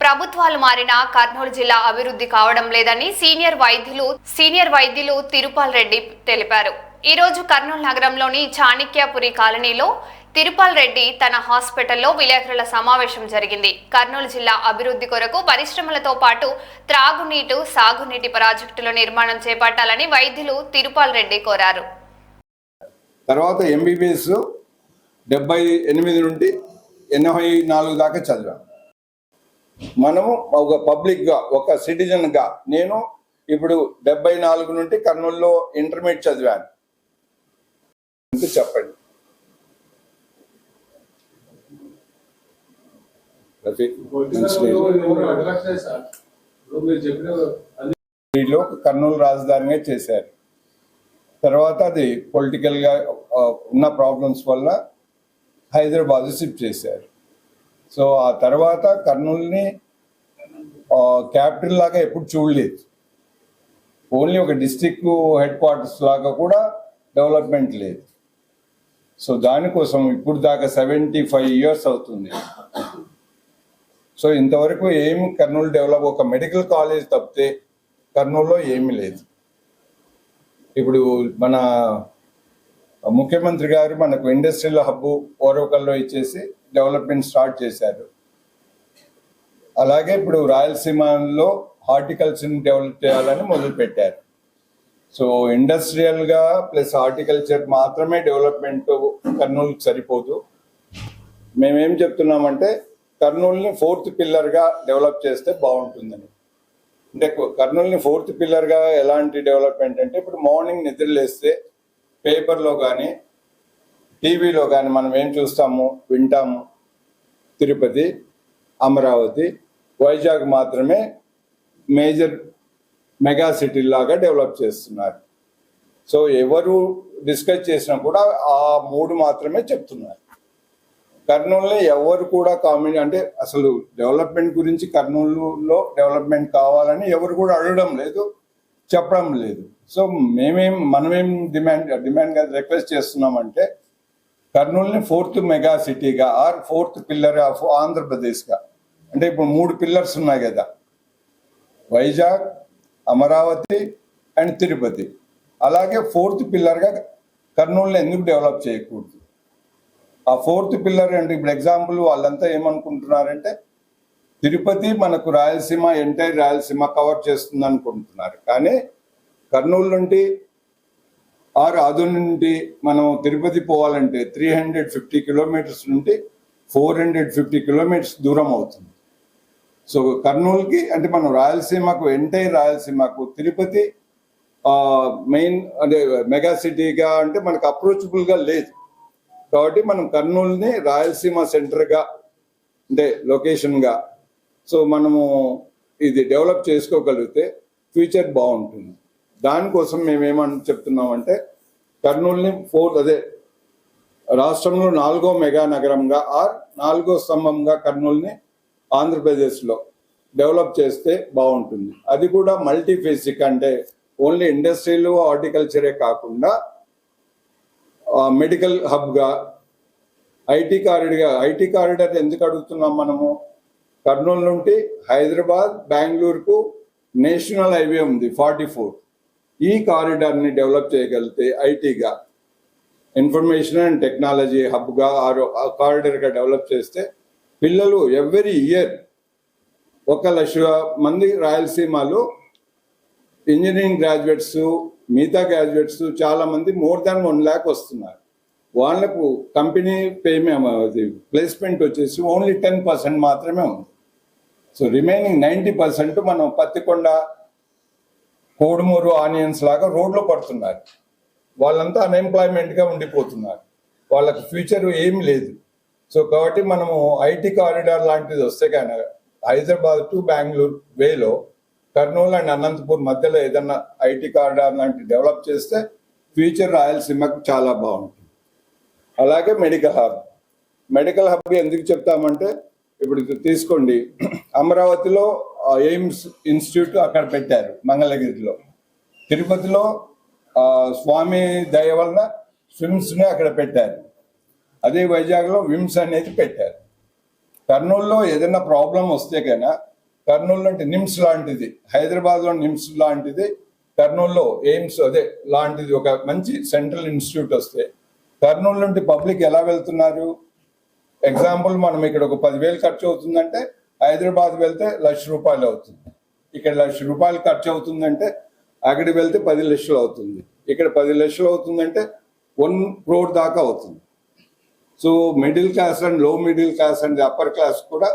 ప్రభుత్వాలు మారినా కర్నూలు జిల్లా అభివృద్ధి కావడం లేదని సీనియర్ వైద్యులు తిరుపాల్ రెడ్డి తెలిపారు. ఈ రోజు కర్నూలు నగరంలోని చాణక్యపురి కాలనీలో తిరుపాల్ రెడ్డి తన హాస్పిటల్లో విలేకరుల సమావేశం జరిగింది. కర్నూలు జిల్లా అభివృద్ధి కొరకు పరిశ్రమలతో పాటు త్రాగునీటి, సాగునీటి ప్రాజెక్టుల నిర్మాణం చేపట్టాలని వైద్యులు తిరుపాల్ రెడ్డి కోరారు. తర్వాత ఎంబీబీఎస్ 78 నుండి 84 దాకా చదివాను. మనము ఒక పబ్లిక్గా, ఒక సిటిజన్గా నేను ఇప్పుడు 74 నుండి కర్నూలులో ఇంటర్మీడియట్ చదివాను. చెప్పండి. కర్నూలు రాజధానిగా చేశారు. తర్వాత అది పొలిటికల్గా ఉన్న ప్రాబ్లమ్స్ వల్ల హైదరాబాద్ షిఫ్ట్ చేశారు. సో ఆ తర్వాత కర్నూలుని క్యాపిటల్ లాగా ఎప్పుడు చూడలేదు. ఓన్లీ ఒక డిస్ట్రిక్ట్ హెడ్ క్వార్టర్స్ లాగా కూడా డెవలప్మెంట్ లేదు. సో దానికోసం ఇప్పుడు దాకా 75 years అవుతుంది. సో ఇంతవరకు ఏమి కర్నూలు డెవలప్, ఒక మెడికల్ కాలేజ్ తప్పితే కర్నూలులో ఏమీ లేదు. ఇప్పుడు మన ముఖ్యమంత్రి గారు మనకు ఇండస్ట్రియల్ హబ్ ఓరవకల్లో ఇచ్చేసి డెవలప్మెంట్ స్టార్ట్ చేశారు. అలాగే ఇప్పుడు రాయలసీమలో హార్టికల్చర్ని డెవలప్ చేయాలని మొదలుపెట్టారు. సో ఇండస్ట్రియల్గా ప్లస్ హార్టికల్చర్ మాత్రమే డెవలప్మెంట్ కర్నూలుకి సరిపోదు. మేమేం చెప్తున్నామంటే కర్నూలుని 4th పిల్లర్గా డెవలప్ చేస్తే బాగుంటుందని. అంటే కర్నూలుని 4th పిల్లర్గా ఎలాంటి డెవలప్మెంట్ అంటే, ఇప్పుడు మార్నింగ్ నిద్రలేస్తే పేపర్లో కానీ టీవీలో కానీ మనం ఏం చూస్తాము, వింటాము, తిరుపతి, అమరావతి, వైజాగ్ మాత్రమే మేజర్ మెగా సిటీ లాగా డెవలప్ చేస్తున్నారు. సో ఎవరు డిస్కస్ చేసినా కూడా ఆ 3 మాత్రమే చెప్తున్నారు. కర్నూలులో ఎవరు కూడా కామెంట్, అంటే అసలు డెవలప్మెంట్ గురించి కర్నూలులో డెవలప్మెంట్ కావాలని ఎవరు కూడా అడగడం లేదు, చెప్పడం లేదు. సో మనమేం డిమాండ్ రిక్వెస్ట్ చేస్తున్నామంటే కర్నూలుని 4th మెగా సిటీగా ఆర్ 4th పిల్లర్ ఆఫ్ ఆంధ్రప్రదేశ్గా, అంటే ఇప్పుడు 3 పిల్లర్స్ ఉన్నాయి కదా, వైజాగ్, అమరావతి అండ్ తిరుపతి. అలాగే 4th పిల్లర్గా కర్నూలుని ఎందుకు డెవలప్ చేయకూడదు? ఆ 4th పిల్లర్ అంటే ఇప్పుడు ఎగ్జాంపుల్ వాళ్ళంతా ఏమనుకుంటున్నారంటే తిరుపతి మనకు రాయలసీమ, ఎంటైర్ రాయలసీమ కవర్ చేస్తుంది అనుకుంటున్నారు. కానీ కర్నూలు నుండి ఆదోని నుండి మనం తిరుపతి పోవాలంటే 350 kilometers నుండి 450 kilometers దూరం అవుతుంది. సో కర్నూలుకి, అంటే మనం రాయలసీమకు, ఎంటైర్ రాయలసీమకు తిరుపతి మెయిన్ అంటే మెగా సిటీగా అంటే మనకు అప్రోచబుల్గా లేదు. కాబట్టి మనం కర్నూలుని రాయలసీమ సెంటర్గా, అంటే లొకేషన్గా, సో మనము ఇది డెవలప్ చేసుకోగలిగితే ఫ్యూచర్ బాగుంటుంది. దానికోసం మేమేమని చెప్తున్నామంటే కర్నూలుని రాష్ట్రంలో 4వ మెగా నగరంగా ఆర్ 4వ స్తంభంగా కర్నూలుని ఆంధ్రప్రదేశ్లో డెవలప్ చేస్తే బాగుంటుంది. అది కూడా మల్టీఫేసిక్, అంటే ఓన్లీ ఇండస్ట్రియల్, హార్టికల్చరే కాకుండా మెడికల్ హబ్గా, ఐటీ కారిడార్ ఎందుకు అడుగుతున్నాం మనము? కర్నూలు నుండి హైదరాబాద్, బెంగళూరుకు నేషనల్ హైవే ఉంది 44. ఈ కారిడార్ని డెవలప్ చేయగలిగితే ఐటీగా, ఇన్ఫర్మేషన్ అండ్ టెక్నాలజీ హబ్గా కారిడార్గా డెవలప్ చేస్తే పిల్లలు ఎవ్రీ ఇయర్ 1 లక్ష మంది రాయలసీమలో ఇంజనీరింగ్ గ్రాడ్యుయేట్స్, మిగతా గ్రాడ్యుయేట్స్ చాలా మంది more than 1 lakh వస్తున్నారు. వాళ్లకు కంపెనీ ప్లేస్మెంట్ వచ్చేసి ఓన్లీ 10% మాత్రమే ఉంది. సో రిమైనింగ్ 90% మనం పత్తికొండ, కోడుమూరు ఆనియన్స్ లాగా రోడ్లో పడుతున్నారు. వాళ్ళంతా అన్ఎంప్లాయ్మెంట్గా ఉండిపోతున్నారు. వాళ్ళకి ఫ్యూచర్ ఏం లేదు. సో కాబట్టి మనము ఐటీ కారిడార్ లాంటిది వస్తే కానీ హైదరాబాద్ టు బెంగళూరు వేలో కర్నూలు అండ్ అనంతపూర్ మధ్యలో ఏదన్నా ఐటీ కారిడార్ లాంటి డెవలప్ చేస్తే ఫ్యూచర్ రాయలసీమకు చాలా బాగుంటుంది. అలాగే మెడికల్ హబ్ ఎందుకు చెప్తామంటే, ఇప్పుడు తీసుకోండి, అమరావతిలో ఎయిమ్స్ ఇన్స్టిట్యూట్ అక్కడ పెట్టారు, మంగళగిరిలో. తిరుపతిలో స్వామి దయ వలన స్విమ్స్ని అక్కడ పెట్టారు. అదే వైజాగ్లో విమ్స్ అనేది పెట్టారు. కర్నూలులో ఏదైనా ప్రాబ్లం వస్తే కన్నా కర్నూలు నుండి నిమ్స్ లాంటిది, హైదరాబాద్లో నిమ్స్ లాంటిది, కర్నూలులో ఎయిమ్స్ అదే లాంటిది ఒక మంచి సెంట్రల్ ఇన్స్టిట్యూట్ వస్తే కర్నూలు నుండి పబ్లిక్ ఎలా వెళ్తున్నారు? ఎగ్జాంపుల్ మనం ఇక్కడ ఒక 10,000 ఖర్చు అవుతుందంటే హైదరాబాద్ వెళ్తే ₹1,00,000 అవుతుంది. ఇక్కడ ₹1,00,000 ఖర్చు అవుతుందంటే అక్కడికి వెళ్తే 10 లక్షలు అవుతుంది. ఇక్కడ 10 లక్షలు అవుతుందంటే 1 crore దాకా అవుతుంది. సో మిడిల్ క్లాస్ అండ్ లో middle class and upper class కూడా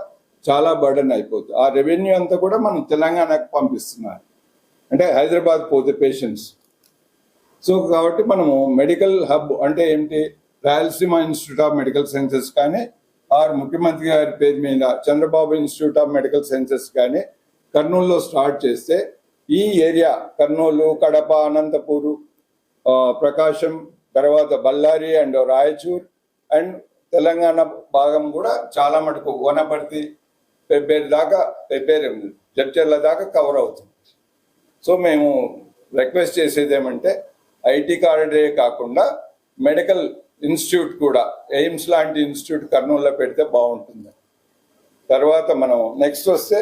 చాలా బర్డెన్ అయిపోతుంది. ఆ రెవెన్యూ అంతా కూడా మనం తెలంగాణకు పంపిస్తున్నారు, అంటే హైదరాబాద్ పోతే పేషెంట్స్. సో కాబట్టి మనము మెడికల్ హబ్ అంటే ఏంటి, Rayalaseema institute of medical sciences కానీ ఆర్ ముఖ్యమంత్రి గారి పేరు మీద Chandrababu institute of medical sciences కానీ కర్నూలులో స్టార్ట్ చేస్తే ఈ ఏరియా కర్నూలు, కడప, అనంతపూరు, ప్రకాశం, తర్వాత బళ్ళారి అండ్ రాయచూర్ అండ్ తెలంగాణ భాగం కూడా చాలా మటుకు వనపర్తి, పెబ్బేరు దాకా, జడ్చర్ల దాకా కవర్ అవుతుంది. సో మేము రిక్వెస్ట్ చేసేది ఏమంటే ఐటీ కారిడారే కాకుండా మెడికల్ ఇన్స్టిట్యూట్ కూడా ఎయిమ్స్ లాంటి ఇన్స్టిట్యూట్ కర్నూలులో పెడితే బాగుంటుంది. తర్వాత మనం నెక్స్ట్ వస్తే